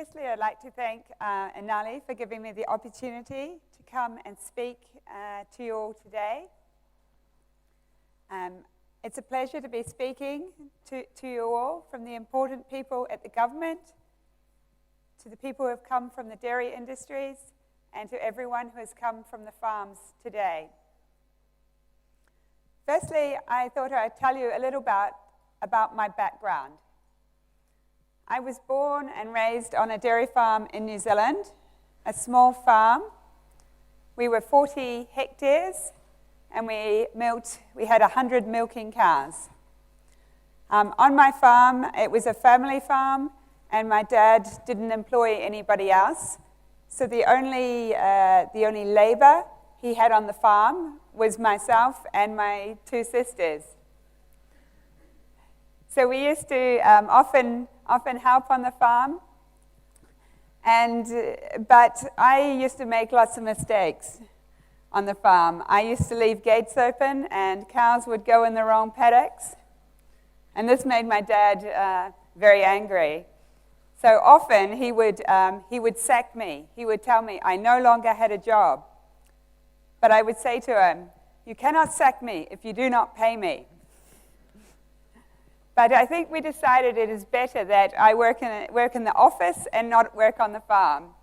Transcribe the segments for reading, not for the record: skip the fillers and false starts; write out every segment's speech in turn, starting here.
Firstly, I'd like to thank Anali for giving me the opportunity to come and speak to you all today. It's a pleasure to be speaking to you all, from the important people at the government, to the people who have come from the dairy industries, and to everyone who has come from the farms today. Firstly, I thought I'd tell you a little about my background. I was born and raised on a dairy farm in New Zealand, a small farm. We were 40 hectares, and we had 100 milking cows. On my farm, it was a family farm, and my dad didn't employ anybody else. So the only labor he had on the farm was myself and my two sisters. So we used to often help on the farm, but I used to make lots of mistakes on the farm. I used to leave gates open, and cows would go in the wrong paddocks, and this made my dad very angry. So often he would sack me. He would tell me I no longer had a job, but I would say to him, "You cannot sack me if you do not pay me." But I think we decided it is better that I work in the office and not work on the farm.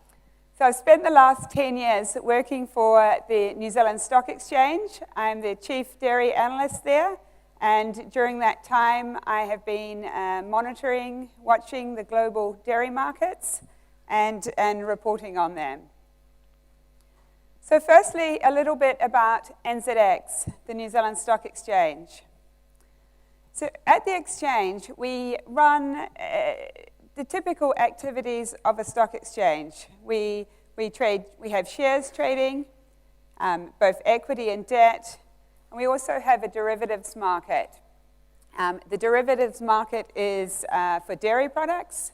So I've spent the last 10 years working for the New Zealand Stock Exchange. I'm the chief dairy analyst there. And during that time, I have been watching the global dairy markets and reporting on them. So firstly, a little bit about NZX, the New Zealand Stock Exchange. So at the exchange, we run the typical activities of a stock exchange. We have shares trading, both equity and debt, and we also have a derivatives market. The derivatives market is for dairy products.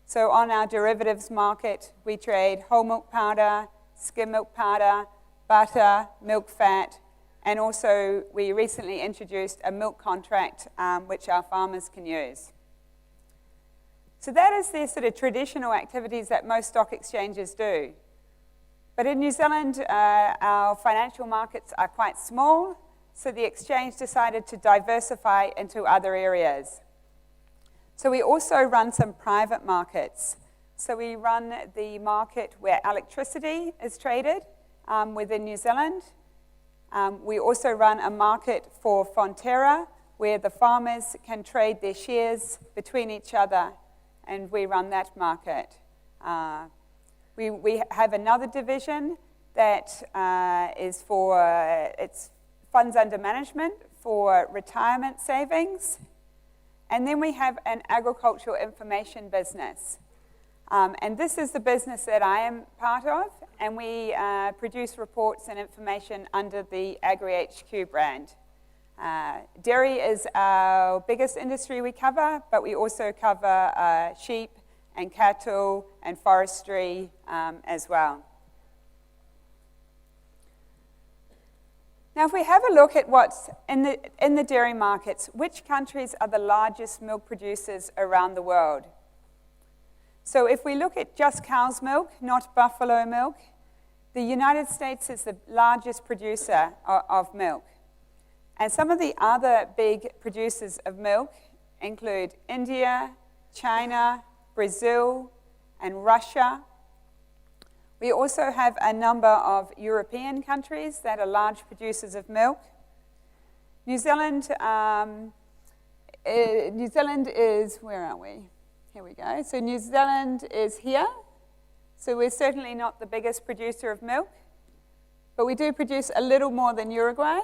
So on our derivatives market, we trade whole milk powder, skim milk powder, butter, milk fat, and also we recently introduced a milk contract which our farmers can use. So that is the sort of traditional activities that most stock exchanges do. But in New Zealand, our financial markets are quite small, so the exchange decided to diversify into other areas. So we also run some private markets. So we run the market where electricity is traded within New Zealand. We also run a market for Fonterra, where the farmers can trade their shares between each other, and we run that market. We have another division that is it's funds under management for retirement savings. And then we have an agricultural information business. And this is the business that I am part of, and we produce reports and information under the AgriHQ brand. Dairy is our biggest industry we cover, but we also cover sheep and cattle and forestry as well. Now, if we have a look at what's in the dairy markets, which countries are the largest milk producers around the world? So if we look at just cow's milk, not buffalo milk, the United States is the largest producer of milk. And some of the other big producers of milk include India, China, Brazil, and Russia. We also have a number of European countries that are large producers of milk. New Zealand is, where are we? Here we go. So New Zealand is here. So we're certainly not the biggest producer of milk, but we do produce a little more than Uruguay,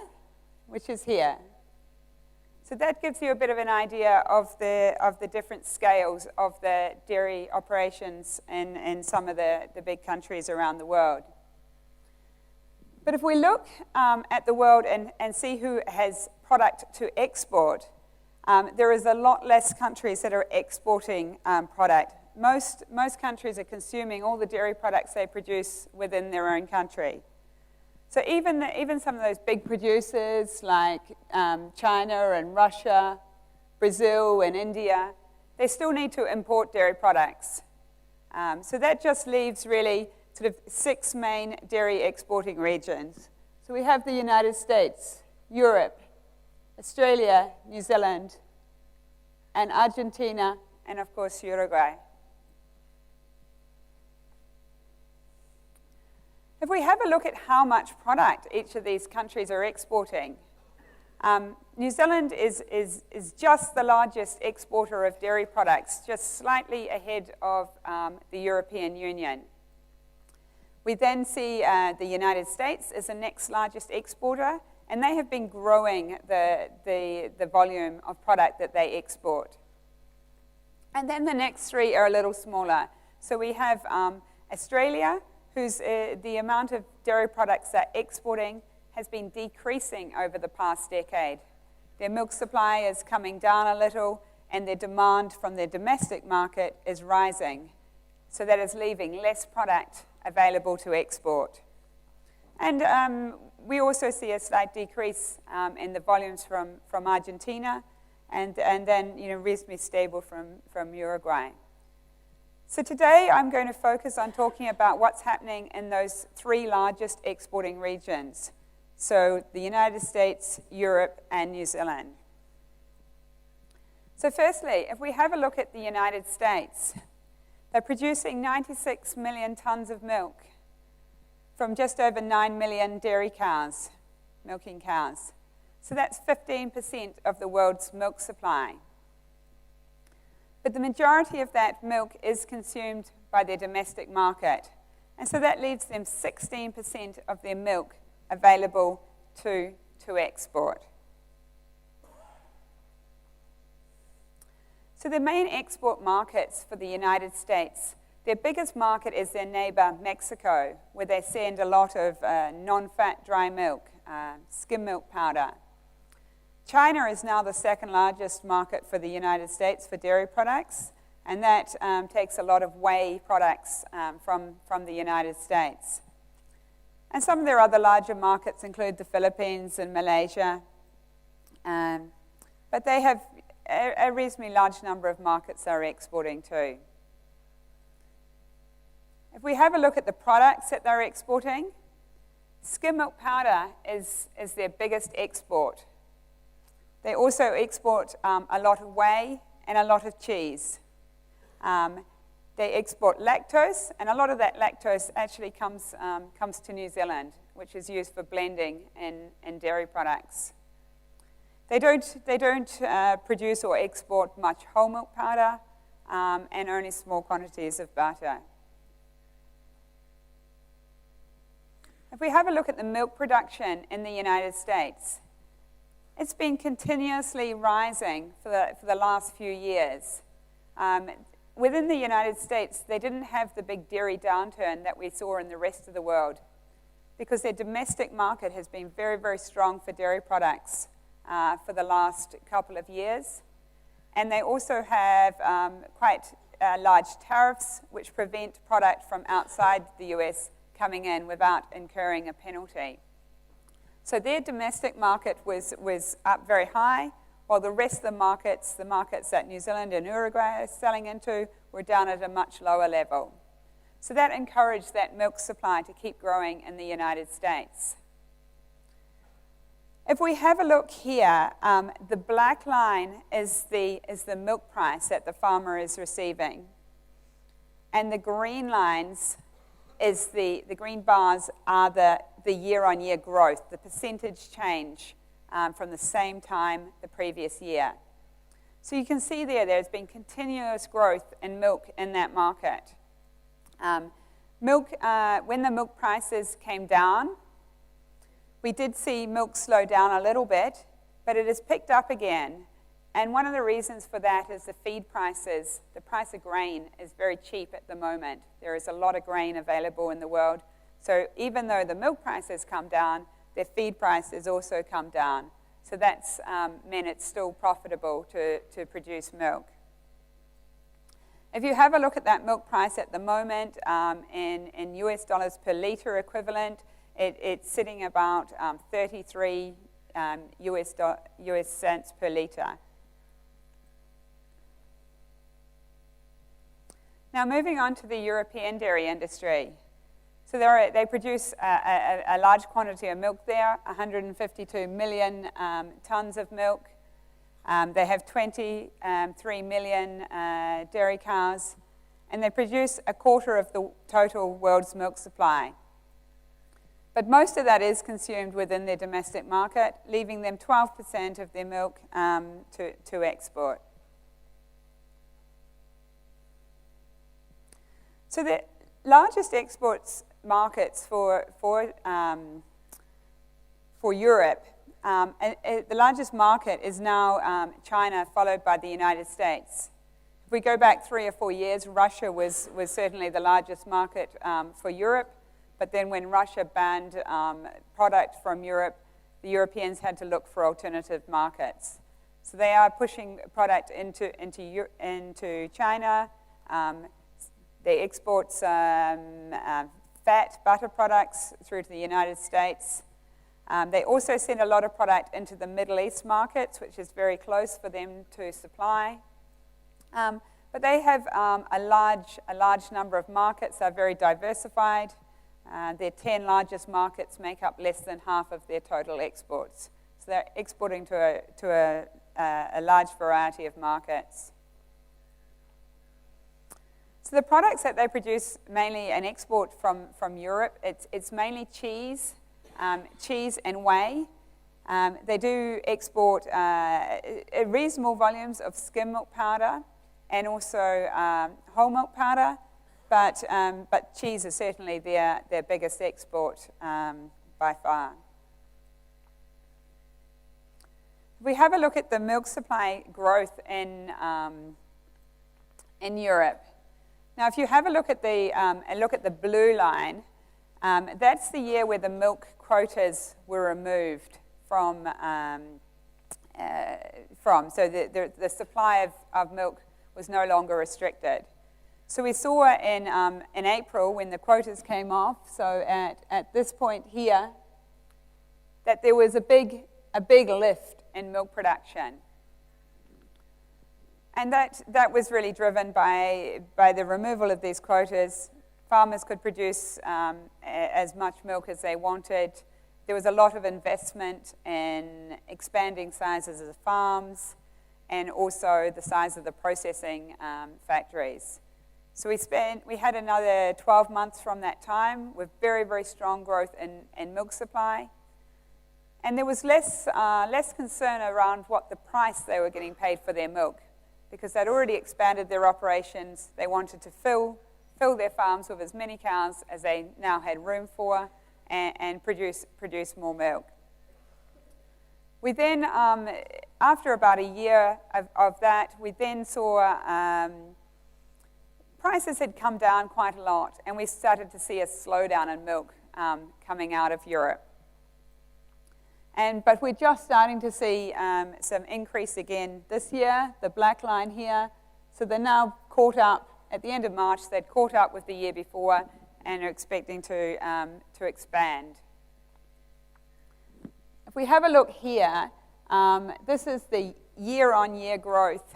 which is here. So that gives you a bit of an idea of the different scales of the dairy operations in some of the big countries around the world. But if we look at the world and see who has product to export, there is a lot less countries that are exporting product. Most countries are consuming all the dairy products they produce within their own country. So even some of those big producers like China and Russia, Brazil and India, they still need to import dairy products. So that just leaves really sort of 6 main dairy exporting regions. So we have the United States, Europe, Australia, New Zealand, and Argentina, and of course Uruguay. If we have a look at how much product each of these countries are exporting, New Zealand is just the largest exporter of dairy products, just slightly ahead of the European Union. We then see the United States as the next largest exporter, and they have been growing the volume of product that they export. And then the next 3 are a little smaller. So we have Australia, whose the amount of dairy products they're exporting has been decreasing over the past decade. Their milk supply is coming down a little, and their demand from their domestic market is rising. So that is leaving less product available to export. And we also see a slight decrease in the volumes from Argentina, and then reasonably stable from Uruguay. So today I'm going to focus on talking about what's happening in those 3 largest exporting regions. So the United States, Europe, and New Zealand. So firstly, if we have a look at the United States, they're producing 96 million tons of milk from just over 9 million dairy cows, milking cows. So that's 15% of the world's milk supply. But the majority of that milk is consumed by their domestic market. And so that leaves them 16% of their milk available to export. So the main export markets for the United States, their biggest market is their neighbor, Mexico, where they send a lot of non-fat dry milk, skim milk powder. China is now the 2nd largest market for the United States for dairy products, and that takes a lot of whey products from the United States. And some of their other larger markets include the Philippines and Malaysia, but they have a reasonably large number of markets they're exporting to. If we have a look at the products that they're exporting, skim milk powder is their biggest export. They also export a lot of whey and a lot of cheese. They export lactose, and a lot of that lactose actually comes to New Zealand, which is used for blending in dairy products. They don't produce or export much whole milk powder, and only small quantities of butter. If we have a look at the milk production in the United States, it's been continuously rising for the last few years. Within the United States, they didn't have the big dairy downturn that we saw in the rest of the world because their domestic market has been very, very strong for dairy products for the last couple of years. And they also have quite large tariffs which prevent product from outside the US coming in without incurring a penalty. So their domestic market was up very high, while the rest of the markets that New Zealand and Uruguay are selling into, were down at a much lower level. So that encouraged that milk supply to keep growing in the United States. If we have a look here, the black line is the milk price that the farmer is receiving. And the green lines is the green bars are the year-on-year growth, the percentage change from the same time the previous year. So you can see there's been continuous growth in milk in that market. When the milk prices came down, we did see milk slow down a little bit, but it has picked up again. And one of the reasons for that is the feed prices. The price of grain is very cheap at the moment. There is a lot of grain available in the world. So even though the milk prices come down, their feed price has also come down. So that's meant it's still profitable to produce milk. If you have a look at that milk price at the moment, in US dollars per liter equivalent, it's sitting about 33 US cents per liter. Now moving on to the European dairy industry. So they produce a large quantity of milk there, 152 million tons of milk. They have 23 million dairy cows, and they produce a quarter of the total world's milk supply. But most of that is consumed within their domestic market, leaving them 12% of their milk to export. So the largest exports markets for Europe, the largest market is now China, followed by the United States. If we go back 3 or 4 years, Russia was certainly the largest market for Europe, but then when Russia banned product from Europe, the Europeans had to look for alternative markets. So they are pushing product into China. They export fat, butter products through to the United States. They also send a lot of product into the Middle East markets, which is very close for them to supply. But they have a large number of markets. They're very diversified. Their 10 largest markets make up less than half of their total exports. So they're exporting to a large variety of markets. So the products that they produce mainly and export from Europe, it's mainly cheese and whey. They do export reasonable volumes of skim milk powder and also whole milk powder, but cheese is certainly their biggest export by far. If we have a look at the milk supply growth in Europe. Now, if you have a look at the blue line, that's the year where the milk quotas were removed from. So the supply of milk was no longer restricted. So we saw in April when the quotas came off. So at this point here, that there was a big lift in milk production. And that was really driven by the removal of these quotas. Farmers could produce as much milk as they wanted. There was a lot of investment in expanding sizes of farms and also the size of the processing factories. So we had another 12 months from that time with very, very strong growth in milk supply. And there was less concern around what the price they were getting paid for their milk, because they'd already expanded their operations. They wanted to fill their farms with as many cows as they now had room for and produce more milk. We then, after about a year of that, we then saw prices had come down quite a lot, and we started to see a slowdown in milk coming out of Europe. But we're just starting to see some increase again this year, the black line here. So they're now caught up. At the end of March, they'd caught up with the year before and are expecting to expand. If we have a look here, this is the year-on-year growth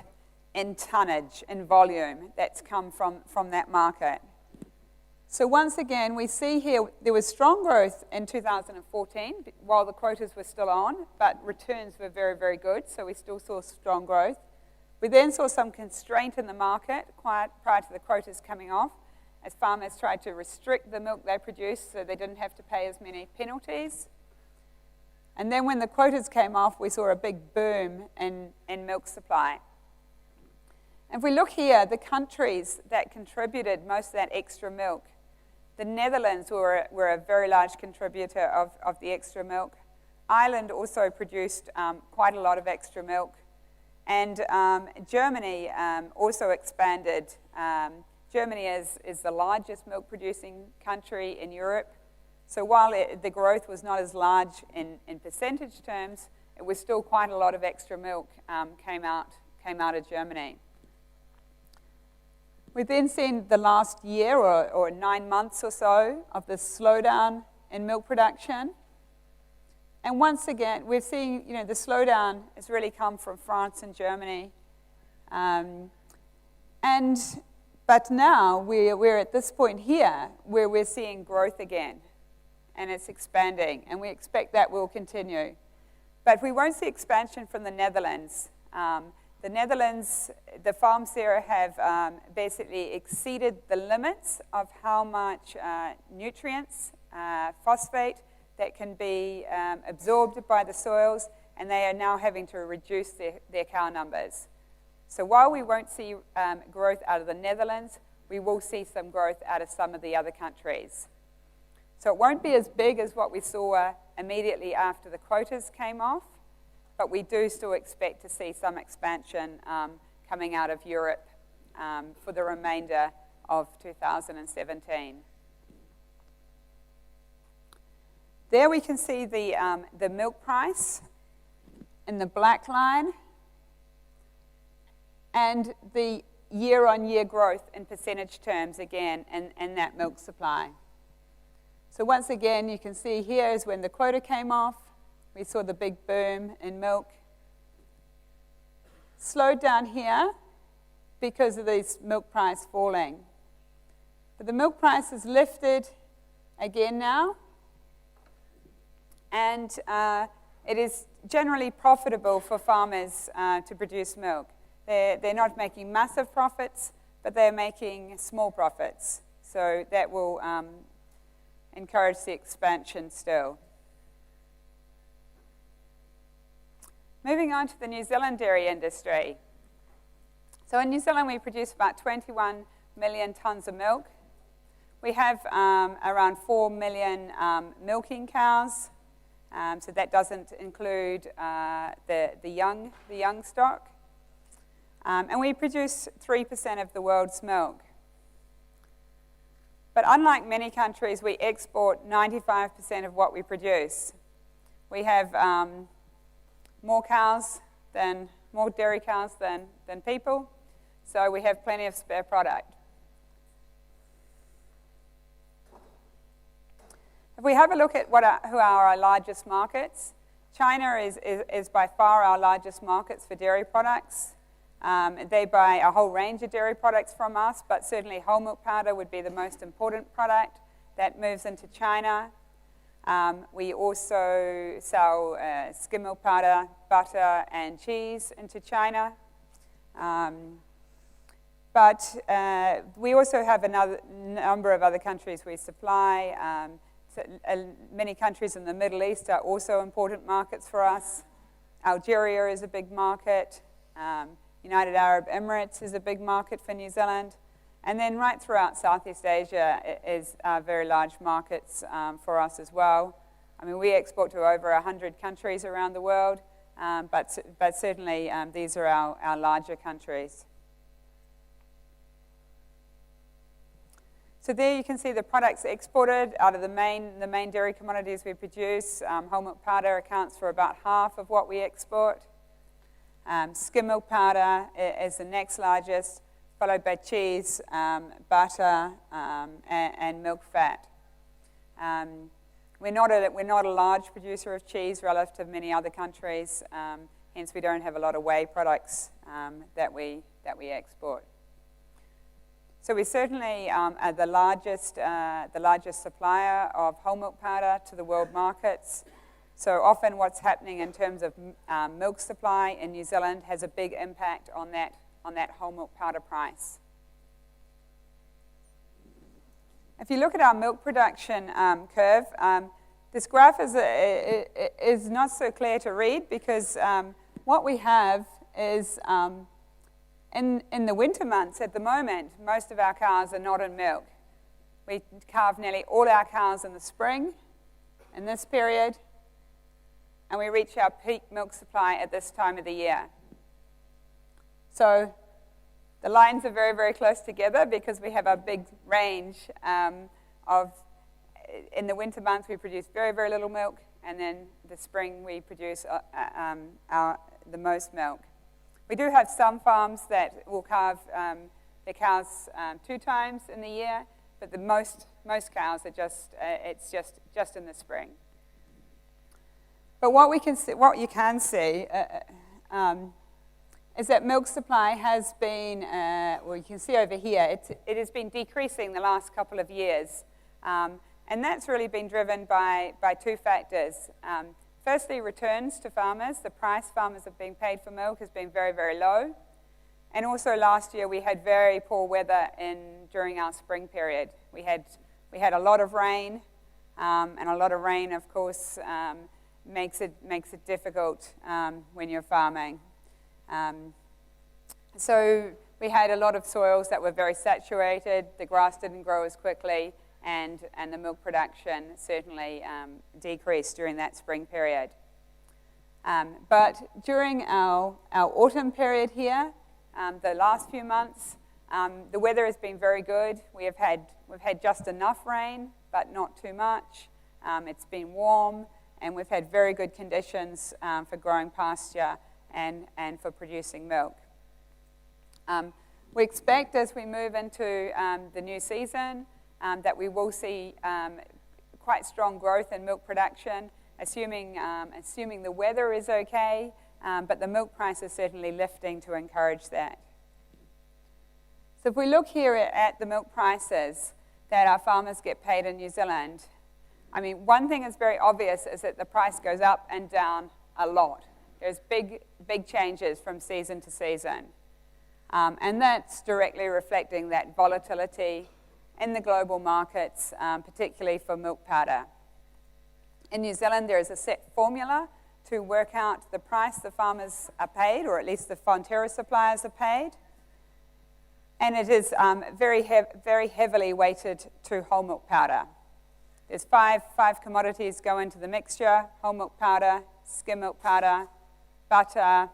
in tonnage, in volume, that's come from that market. So once again, we see here there was strong growth in 2014 while the quotas were still on, but returns were very, very good, so we still saw strong growth. We then saw some constraint in the market prior to the quotas coming off, as farmers tried to restrict the milk they produced so they didn't have to pay as many penalties. And then when the quotas came off, we saw a big boom in milk supply. If we look here, the countries that contributed most of that extra milk, the Netherlands were a very large contributor of the extra milk. Ireland also produced quite a lot of extra milk. And Germany also expanded. Germany is the largest milk-producing country in Europe. So while the growth was not as large in percentage terms, it was still quite a lot of extra milk came out of Germany. We've then seen the last year or 9 months or so of this slowdown in milk production. And once again, we're seeing, the slowdown has really come from France and Germany. And But now we're at this point here where we're seeing growth again, and it's expanding, and we expect that will continue. But we won't see expansion from the Netherlands. The Netherlands, the farms there have basically exceeded the limits of how much nutrients, phosphate, that can be absorbed by the soils, and they are now having to reduce their cow numbers. So while we won't see growth out of the Netherlands, we will see some growth out of some of the other countries. So it won't be as big as what we saw immediately after the quotas came off, but we do still expect to see some expansion coming out of Europe for the remainder of 2017. There we can see the milk price in the black line and the year-on-year growth in percentage terms again in that milk supply. So once again, you can see here is when the quota came off. We saw the big boom in milk. Slowed down here because of this milk price falling. But the milk price is lifted again now, and it is generally profitable for farmers to produce milk. They're not making massive profits, but they're making small profits. So that will encourage the expansion still. Moving on to the New Zealand dairy industry. So in New Zealand, we produce about 21 million tonnes of milk. We have around 4 million milking cows. So that doesn't include the young stock. And we produce 3% of the world's milk. But unlike many countries, we export 95% of what we produce. We have more dairy cows than people, so we have plenty of spare product. If we have a look at who are our largest markets, China is by far our largest markets for dairy products. They buy a whole range of dairy products from us, but certainly whole milk powder would be the most important product that moves into China. We also sell skim milk powder, butter, and cheese into China. But we also have another number of other countries we supply. Many countries in the Middle East are also important markets for us. Algeria is a big market. United Arab Emirates is a big market for New Zealand. And then right throughout Southeast Asia is very large markets for us as well. I mean, we export to over 100 countries around the world, but certainly these are our larger countries. So there you can see the products exported out of the main dairy commodities we produce. Whole milk powder accounts for about half of what we export. Skim milk powder is the next largest, followed by cheese, butter, and milk fat. We're not a large producer of cheese relative to many other countries, hence we don't have a lot of whey products that we export. So we certainly are the largest supplier of whole milk powder to the world markets. So often what's happening in terms of milk supply in New Zealand has a big impact on that whole milk powder price. If you look at our milk production curve, this graph is not so clear to read because what we have is in the winter months at the moment, most of our cows are not in milk. We calve nearly all our cows in the spring in this period, and we reach our peak milk supply at this time of the year. So the lines are very, very close together because we have a big range in the winter months we produce very, very little milk, and then the spring we produce the most milk. We do have some farms that will calve their cows 2 times in the year, but the most cows are just in the spring. But what you can see is that milk supply has been, well, you can see over here, it has been decreasing the last couple of years. And that's really been driven by two factors. Firstly, returns to farmers. The price farmers have been paid for milk has been very, very low. And also last year we had very poor weather during our spring period. We had a lot of rain, and a lot of rain, of course, makes it difficult when you're farming. So we had a lot of soils that were very saturated. The grass didn't grow as quickly, and the milk production certainly decreased during that spring period. But during our autumn period here, the last few months, the weather has been very good. We've had just enough rain, but not too much. It's been warm, and we've had very good conditions for growing pasture and for producing milk. We expect as we move into the new season that we will see quite strong growth in milk production, assuming the weather is okay, but the milk price is certainly lifting to encourage that. So if we look here at the milk prices that our farmers get paid in New Zealand, I mean, one thing is very obvious is that the price goes up and down a lot. There's big changes from season to season. And that's directly reflecting that volatility in the global markets, particularly for milk powder. In New Zealand, there is a set formula to work out the price the farmers are paid, or at least the Fonterra suppliers are paid. And it is very heavily weighted to whole milk powder. There's five commodities go into the mixture: whole milk powder, skim milk powder, butter,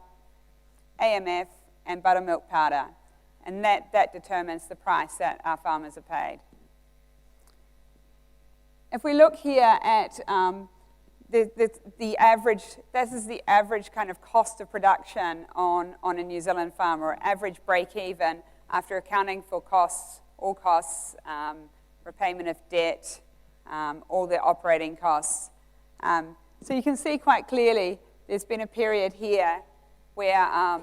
AMF, and buttermilk powder. And that determines the price that our farmers are paid. If we look here at the average, this is the average kind of cost of production on a New Zealand farm, or average break-even after accounting for costs, all costs, repayment of debt, all the operating costs. So you can see quite clearly there's been a period here where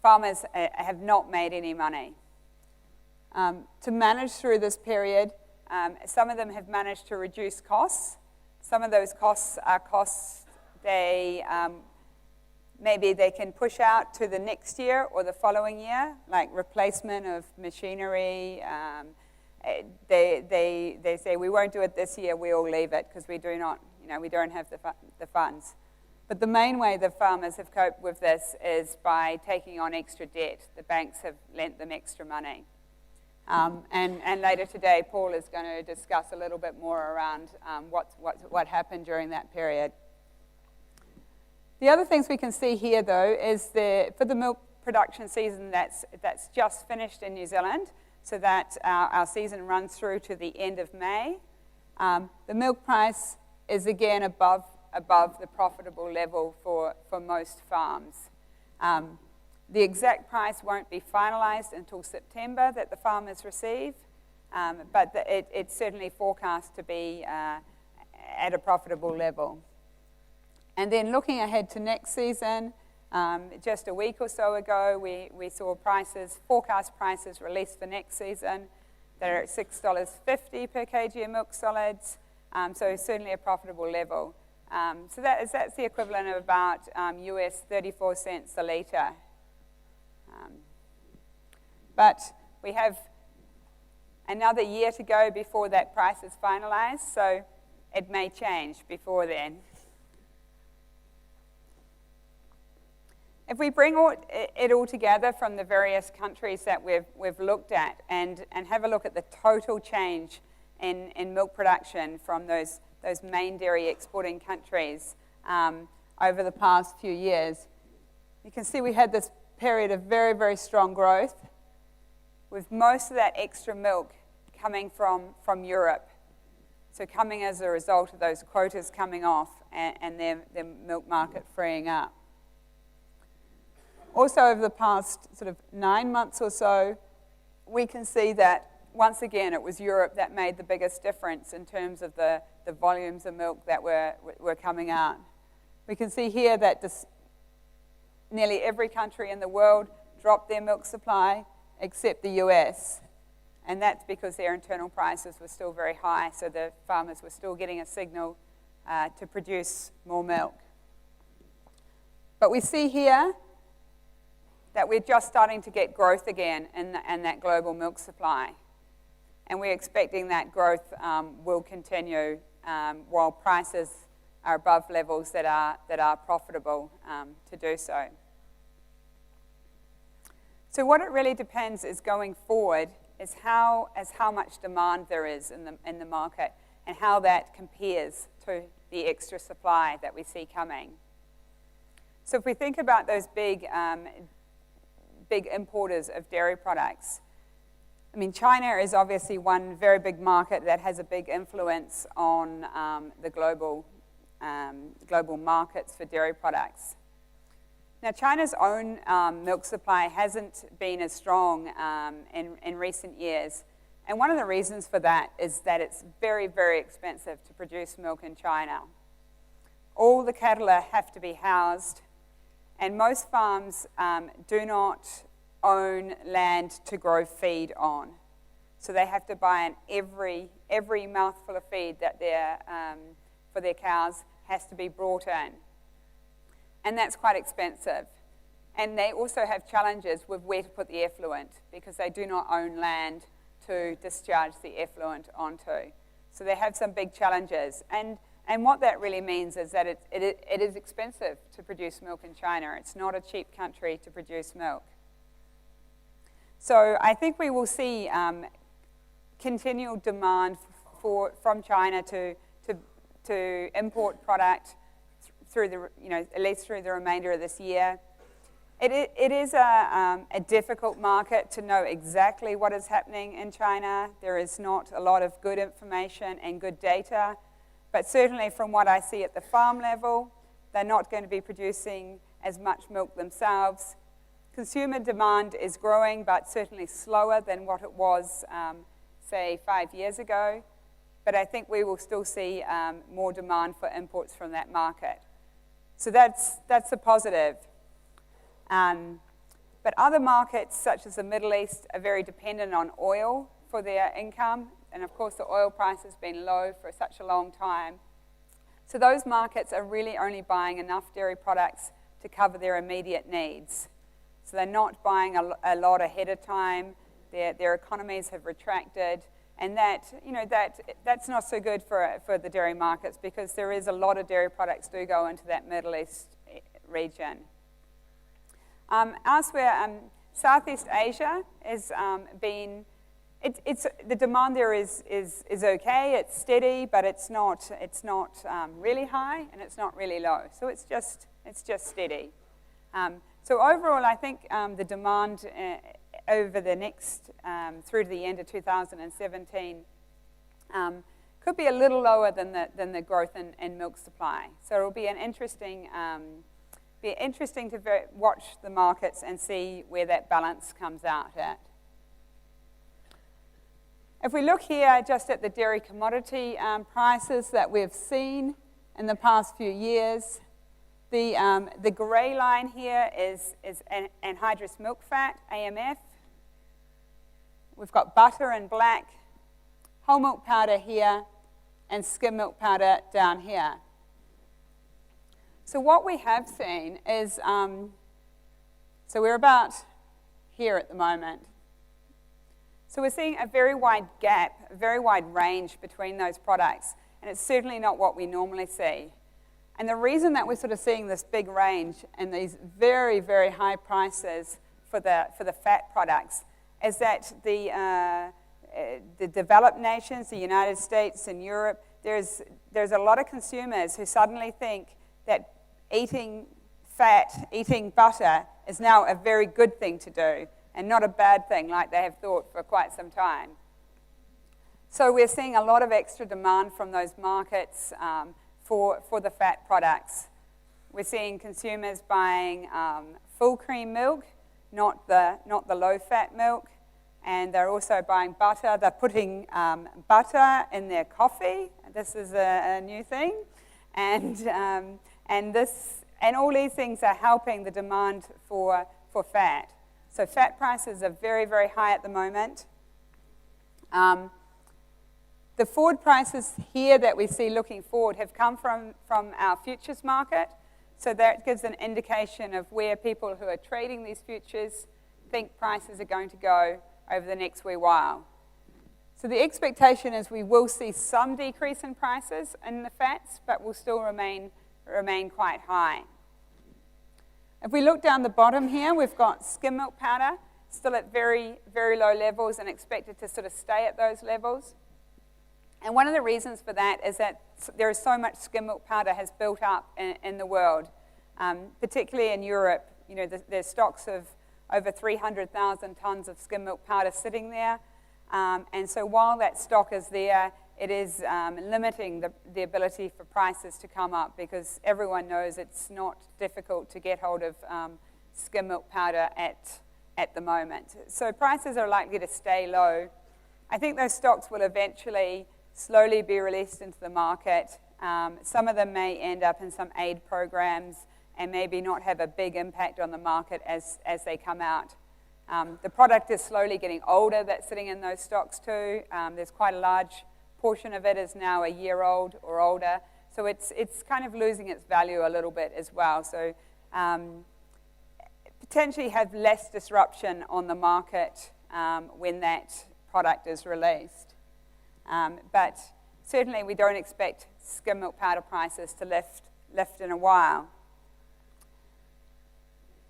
farmers have not made any money. To manage through this period, some of them have managed to reduce costs. Some of those costs are costs maybe they can push out to the next year or the following year, like replacement of machinery. They say, we won't do it this year, we'll leave it because we don't have the funds. But the main way the farmers have coped with this is by taking on extra debt. The banks have lent them extra money. And later today, Paul is going to discuss a little bit more around what happened during that period. The other things we can see here, though, is for the milk production season that's just finished in New Zealand, so that our season runs through to the end of May. The milk price is again above the profitable level for most farms. The exact price won't be finalized until September that the farmers receive, but it's certainly forecast to be at a profitable level. And then looking ahead to next season, just a week or so ago, we saw forecast prices released for next season that are at $6.50 per kg of milk solids, so certainly a profitable level. So that's the equivalent of about US 34 cents a litre. But we have another year to go before that price is finalized, so it may change before then. If we bring it all together from the various countries that we've looked at and have a look at the total change in milk production from those main dairy exporting countries over the past few years, you can see we had this period of very, very strong growth, with most of that extra milk coming from Europe. So coming as a result of those quotas coming off and their milk market freeing up. Also, over the past sort of 9 months or so, we can see that, once again, it was Europe that made the biggest difference in terms of the volumes of milk that were coming out. We can see here that nearly every country in the world dropped their milk supply except the US. And that's because their internal prices were still very high, so the farmers were still getting a signal to produce more milk. But we see here that we're just starting to get growth again in that global milk supply. And we're expecting that growth will continue while prices are above levels that are profitable to do so. So what it really depends is going forward is how much demand there is in the market and how that compares to the extra supply that we see coming. So if we think about those big importers of dairy products, I mean, China is obviously one very big market that has a big influence on the global markets for dairy products. Now, China's own milk supply hasn't been as strong in recent years. And one of the reasons for that is that it's very, very expensive to produce milk in China. All the cattle have to be housed, and most farms do not own land to grow feed on. So they have to buy every mouthful of feed that for their cows has to be brought in. And that's quite expensive. And they also have challenges with where to put the effluent because they do not own land to discharge the effluent onto. So they have some big challenges. And what that really means is that it is expensive to produce milk in China. It's not a cheap country to produce milk. So I think we will see continual demand from China to import product through at least through the remainder of this year. It is a difficult market to know exactly what is happening in China. There is not a lot of good information and good data, but certainly from what I see at the farm level, they're not going to be producing as much milk themselves. Consumer demand is growing, but certainly slower than what it was, say, 5 years ago. But I think we will still see more demand for imports from that market. So that's a positive. But other markets, such as the Middle East, are very dependent on oil for their income. And of course, the oil price has been low for such a long time. So those markets are really only buying enough dairy products to cover their immediate needs. So they're not buying a lot ahead of time. Their economies have retracted. And that's not so good for the dairy markets because there is a lot of dairy products do go into that Middle East region. Elsewhere, Southeast Asia has been, the demand there is okay. It's steady, but it's not really high and it's not really low. So it's just steady. So overall, I think the demand over the next, through to the end of 2017, could be a little lower than the growth in milk supply. So it will be interesting to watch the markets and see where that balance comes out at. If we look here just at the dairy commodity prices that we've seen in the past few years, the gray line here is anhydrous milk fat, AMF. We've got butter in black, whole milk powder here, and skim milk powder down here. So what we have seen is, so we're about here at the moment. So we're seeing a very wide gap, a very wide range between those products, and it's certainly not what we normally see. And the reason that we're sort of seeing this big range and these very, very high prices for the fat products is that the developed nations, the United States and Europe, there's a lot of consumers who suddenly think that eating fat, eating butter is now a very good thing to do and not a bad thing like they have thought for quite some time. So we're seeing a lot of extra demand from those markets for the fat products. We're seeing consumers buying full cream milk, not the low-fat milk, and they're also buying butter. They're putting butter in their coffee. This is a new thing, and this And all these things are helping the demand for fat. So fat prices are very, very high at the moment. The forward prices here that we see looking forward have come from our futures market. So that gives an indication of where people who are trading these futures think prices are going to go over the next wee while. So the expectation is we will see some decrease in prices in the fats, but will still remain quite high. If we look down the bottom here, we've got skim milk powder, still at very, very low levels and expected to sort of stay at those levels. And one of the reasons for that is that there is so much skim milk powder has built up in the world, particularly in Europe. You know, there's stocks of over 300,000 tons of skim milk powder sitting there. And so while that stock is there, it is limiting the ability for prices to come up, because everyone knows it's not difficult to get hold of skim milk powder at the moment. So prices are likely to stay low. I think those stocks will eventually slowly be released into the market. Some of them may end up in some aid programs and maybe not have a big impact on the market as they come out. The product is slowly getting older that's sitting in those stocks too. There's quite a large portion of it is now a year old or older. So it's kind of losing its value a little bit as well. So potentially have less disruption on the market when that product is released. But certainly we don't expect skim milk powder prices to lift in a while.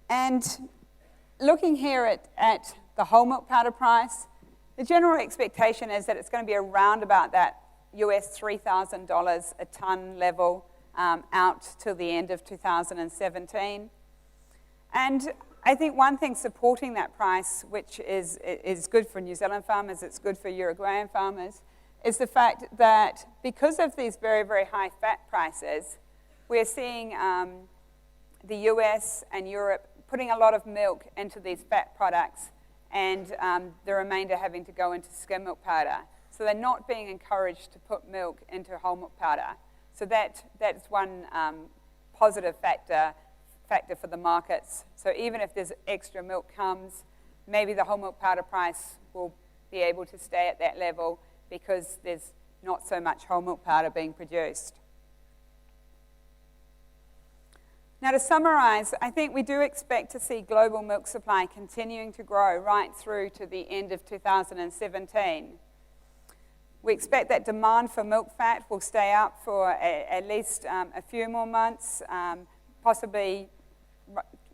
And looking here at the whole milk powder price, the general expectation is that it's going to be around about that US $3,000 a ton level out till the end of 2017. And I think one thing supporting that price, which is good for New Zealand farmers, it's good for Uruguayan farmers, is the fact that because of these very, very high fat prices, we're seeing the US and Europe putting a lot of milk into these fat products, and the remainder having to go into skim milk powder. So they're not being encouraged to put milk into whole milk powder. So that's one positive factor for the markets. So even if there's extra milk comes, maybe the whole milk powder price will be able to stay at that level because there's not so much whole milk powder being produced. Now, to summarize, I think we do expect to see global milk supply continuing to grow right through to the end of 2017. We expect that demand for milk fat will stay up for at least a few more months, possibly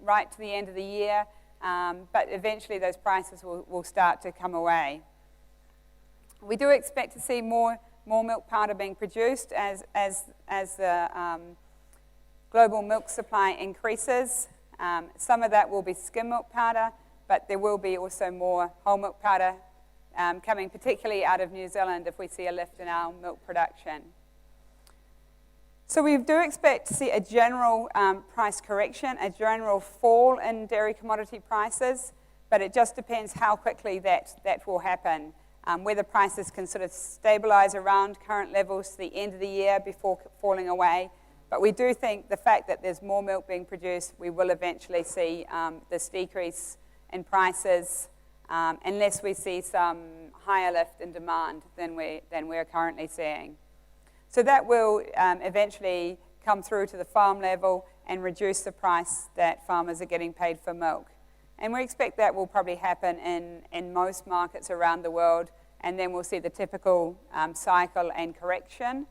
right to the end of the year, but eventually those prices will start to come away. We do expect to see more milk powder being produced as the global milk supply increases. Some of that will be skim milk powder, but there will be also more whole milk powder coming particularly out of New Zealand if we see a lift in our milk production. So we do expect to see a general price correction, a general fall in dairy commodity prices, but it just depends how quickly that will happen. Whether prices can sort of stabilize around current levels to the end of the year before falling away. But we do think the fact that there's more milk being produced, we will eventually see this decrease in prices unless we see some higher lift in demand than we're currently seeing. So that will eventually come through to the farm level and reduce the price that farmers are getting paid for milk. And we expect that will probably happen in most markets around the world, and then we'll see the typical cycle and correction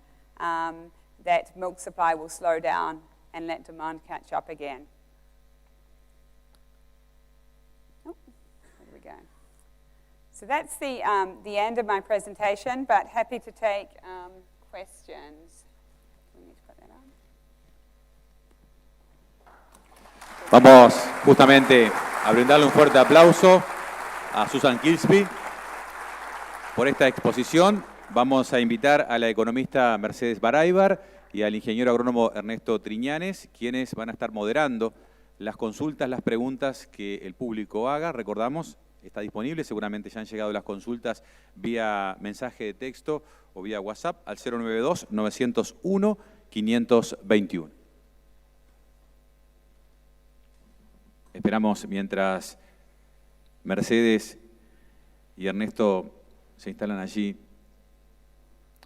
that milk supply will slow down and let demand catch up again. Oh, there we go. So that's the end of my presentation, but happy to take questions. We need to put that on. Vamos justamente a brindarle un fuerte aplauso a Susan Kilsby por esta exposición. Vamos a invitar a la economista Mercedes Baraybar y al ingeniero agrónomo Ernesto Triñanes, quienes van a estar moderando las consultas, las preguntas que el público haga. Recordamos, está disponible, seguramente ya han llegado las consultas vía mensaje de texto o vía WhatsApp al 092-901-521. esperamos mientras Mercedes y Ernesto se instalan allí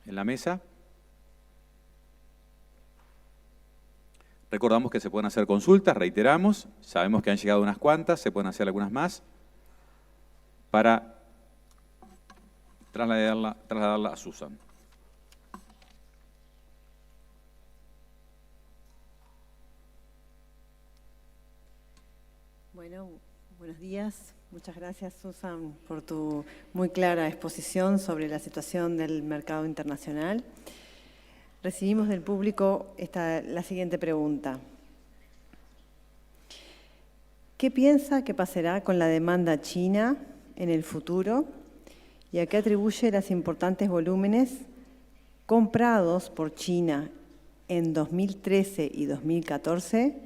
en la mesa. Recordamos que se pueden hacer consultas, reiteramos, sabemos que han llegado unas cuantas, se pueden hacer algunas más para trasladarla a Susan. Bueno, buenos días. Muchas gracias, Susan, por tu muy clara exposición sobre la situación del mercado internacional. Recibimos del público la siguiente pregunta. ¿Qué piensa que pasará con la demanda china en el futuro y a qué atribuye los importantes volúmenes comprados por China en 2013 y 2014,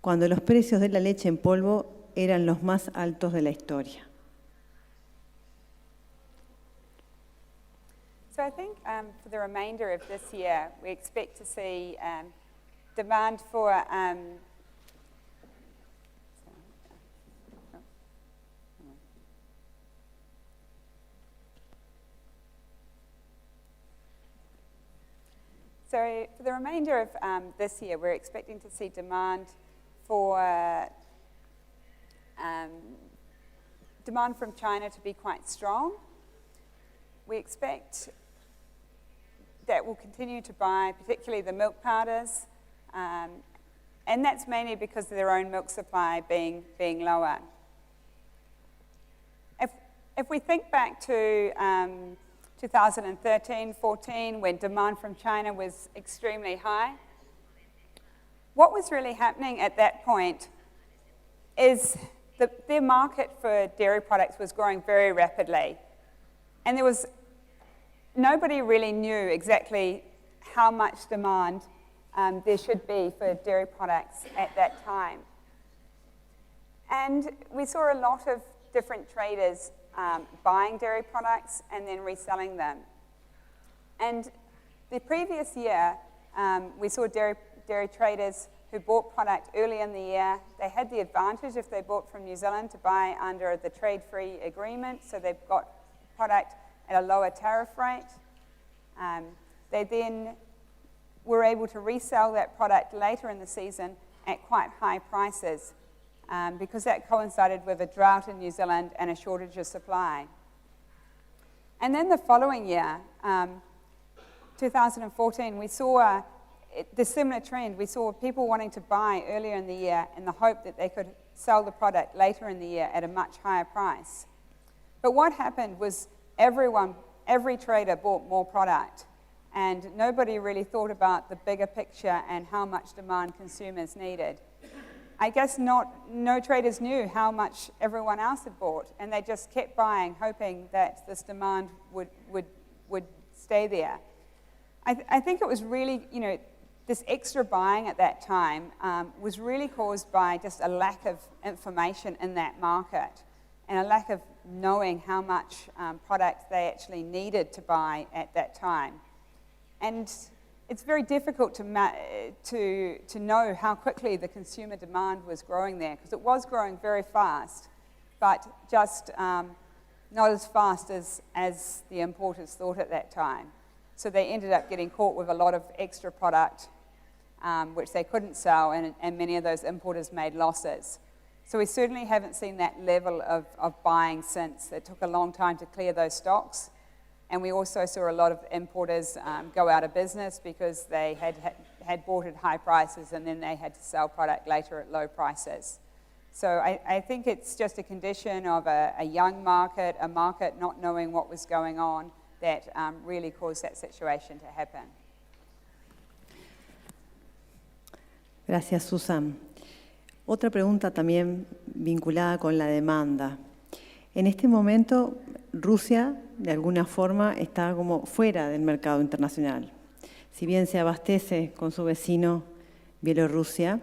cuando los precios de la leche en polvo eran los más altos de la historia? So I think for the remainder of this year, we expect to see demand for So for the remainder of this year, we're expecting to see demand from China to be quite strong. We expect that we'll continue to buy, particularly the milk powders, and that's mainly because of their own milk supply being lower. If we think back to 2013-14, when demand from China was extremely high, what was really happening at that point is their market for dairy products was growing very rapidly. And nobody really knew exactly how much demand there should be for dairy products at that time. And we saw a lot of different traders buying dairy products and then reselling them. And the previous year, we saw dairy traders who bought product early in the year. They had the advantage, if they bought from New Zealand, to buy under the trade-free agreement, so they've got product at a lower tariff rate. They then were able to resell that product later in the season at quite high prices because that coincided with a drought in New Zealand and a shortage of supply. And then the following year, 2014, we saw the similar trend. We saw people wanting to buy earlier in the year in the hope that they could sell the product later in the year at a much higher price. But what happened was every trader bought more product, and nobody really thought about the bigger picture and how much demand consumers needed. I guess no traders knew how much everyone else had bought, and they just kept buying, hoping that this demand would stay there. I think it was really, this extra buying at that time was really caused by just a lack of information in that market and a lack of knowing how much product they actually needed to buy at that time. And it's very difficult to know how quickly the consumer demand was growing there, because it was growing very fast, but just not as fast as the importers thought at that time. So they ended up getting caught with a lot of extra product, which they couldn't sell, and many of those importers made losses. So we certainly haven't seen that level of buying since. It took a long time to clear those stocks. And we also saw a lot of importers go out of business because they had bought at high prices and then they had to sell product later at low prices. So I think it's just a condition of a young market, a market not knowing what was going on, that really caused that situation to happen. Gracias, Susan. Otra pregunta también vinculada con la demanda. En este momento, Rusia, de alguna forma, está como fuera del mercado internacional. Si bien se abastece con su vecino Bielorrusia,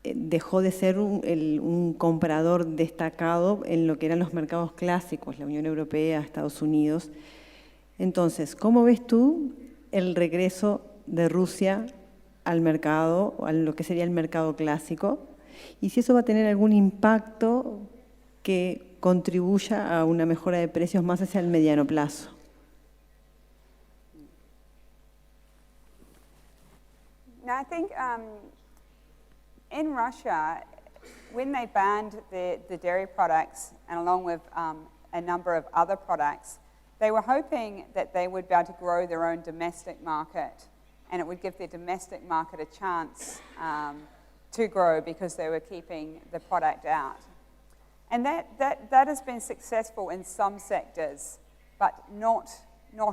dejó de ser un comprador destacado en lo que eran los mercados clásicos, la Unión Europea, Estados Unidos. Entonces, ¿cómo ves tú el regreso de Rusia al mercado, a lo que sería el mercado clásico? y si eso va a tener algún impacto que contribuya a una mejora de precios más hacia el mediano plazo. Now, I think in Russia, when they banned the dairy products, and along with a number of other products, they were hoping that they would be able to grow their own domestic market, and it would give their domestic market a chance to grow because they were keeping the product out. And that has been successful in some sectors, but not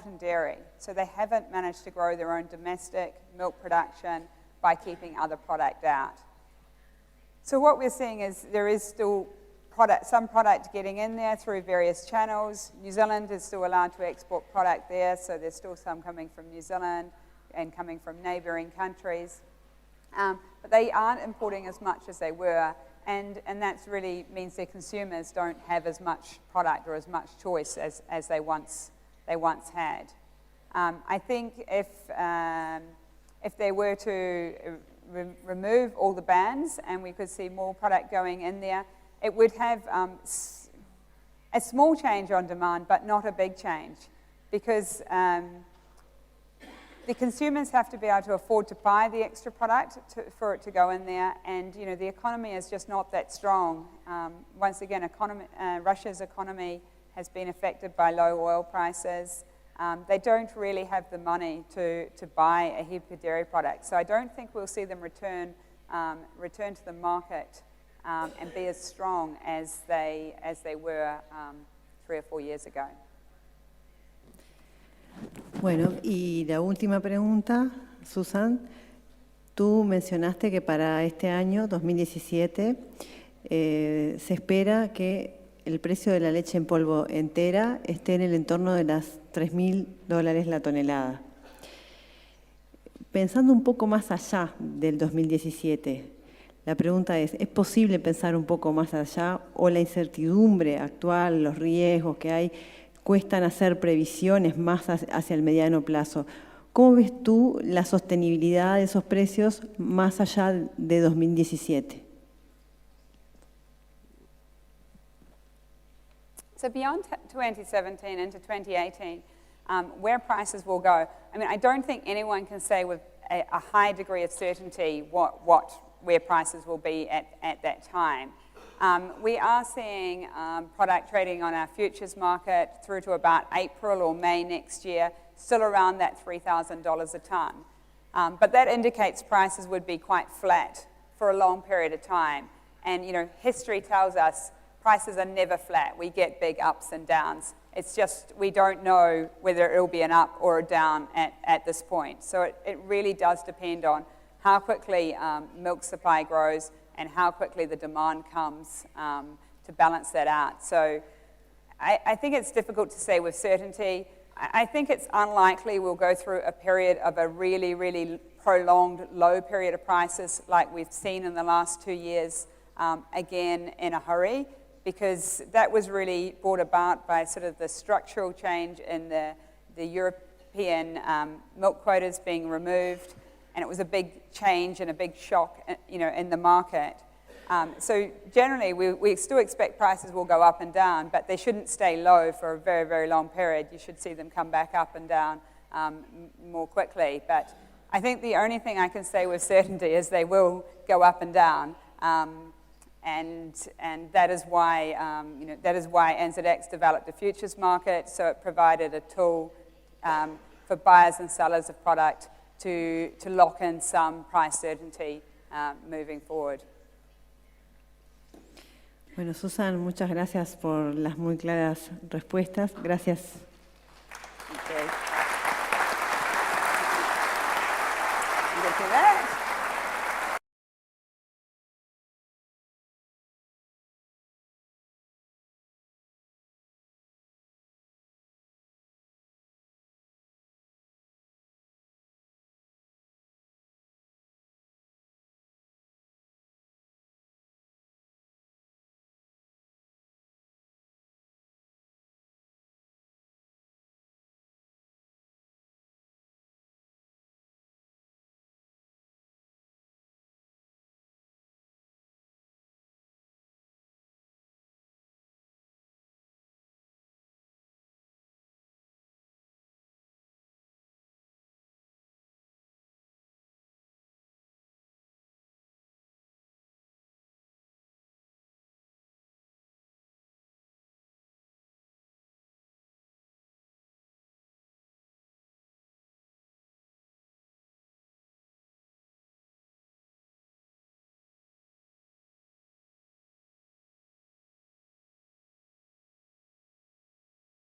in dairy. So they haven't managed to grow their own domestic milk production by keeping other product out. So what we're seeing is there is still some product getting in there through various channels. New Zealand is still allowed to export product there, so there's still some coming from New Zealand and coming from neighbouring countries. But they aren't importing as much as they were, and that really means their consumers don't have as much product or as much choice as they once had. I think if they were to remove all the bans and we could see more product going in there, it would have a small change on demand, but not a big change, because the consumers have to be able to afford to buy the extra product for it to go in there, and the economy is just not that strong. Once again, Russia's economy has been affected by low oil prices. They don't really have the money to buy a heap of dairy products, so I don't think we'll see them return to the market and be as strong as they were 3 or 4 years ago. Bueno, y la última pregunta, Susan. Tú mencionaste que para este año, 2017, se espera que el precio de la leche en polvo entera esté en el entorno de las $3.000 la tonelada. Pensando un poco más allá del 2017, la pregunta es posible pensar un poco más allá o la incertidumbre actual, los riesgos que hay, cuestan hacer previsiones más hacia el mediano plazo? ¿Cómo ves tú la sostenibilidad de esos precios más allá de 2017? So beyond 2017 into 2018, where prices will go, I mean, I don't think anyone can say with a high degree of certainty where prices will be at that time. We are seeing product trading on our futures market through to about April or May next year, still around that $3,000 a tonne. But that indicates prices would be quite flat for a long period of time. And history tells us prices are never flat. We get big ups and downs. It's just we don't know whether it'll be an up or a down at this point. So it really does depend on how quickly milk supply grows and how quickly the demand comes to balance that out. So I think it's difficult to say with certainty. I think it's unlikely we'll go through a period of a really, really prolonged low period of prices like we've seen in the last 2 years again in a hurry, because that was really brought about by sort of the structural change in the European milk quotas being removed, and it was a big change and a big shock, in the market. So generally, we still expect prices will go up and down, but they shouldn't stay low for a very, very long period. You should see them come back up and down more quickly. But I think the only thing I can say with certainty is they will go up and down, and that is why NZX developed a futures market. So it provided a tool for buyers and sellers of product to lock in some price certainty moving forward. Bueno, Susan, muchas gracias por las muy claras respuestas. Gracias